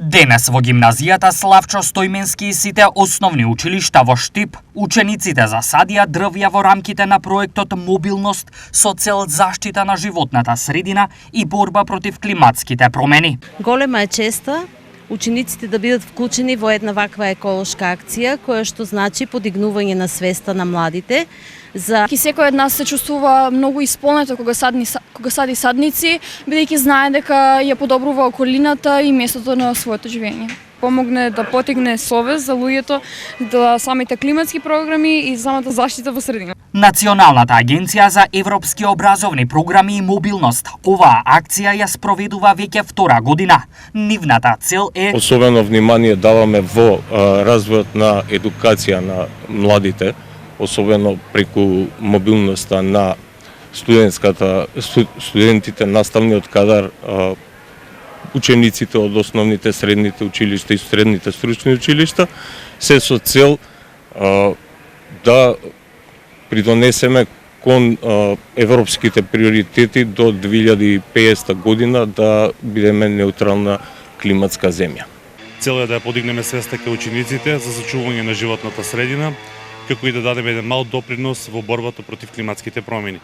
Денес во гимназијата Славчо Стојменски и сите основни училишта во Штип, учениците засадија дрвја во рамките на проектот Мобилност со цел заштита на животната средина и борба против климатските промени. Голема е честа учениците да бидат вклучени во една ваква еколошка акција, која што значи подигнување на свеста на младите за Секој од нас се чувствува многу исполнето кога сади садници, бидејќи знае дека ја подобрува околината и местото на своето живење. Помогне да потегне совест за луѓето, да самите климатски програми и самата заштита во средина. Националната агенција за европски образовни програми и мобилност оваа акција ја спроведува веќе втора година. Нивната цел е особено внимание даваме во развојот на едукација на младите, особено преку мобилноста на студентите, наставниот кадар, учениците од основните, средните училишта и средните стручни училишта, се со цел да придонесеме кон европските приоритети до 2050 година да бидеме неутрална климатска земја. Цел е да ја подигнеме свеста кај учениците за зачувување на животната средина, како и да дадеме еден мал допринос во борбата против климатските промени.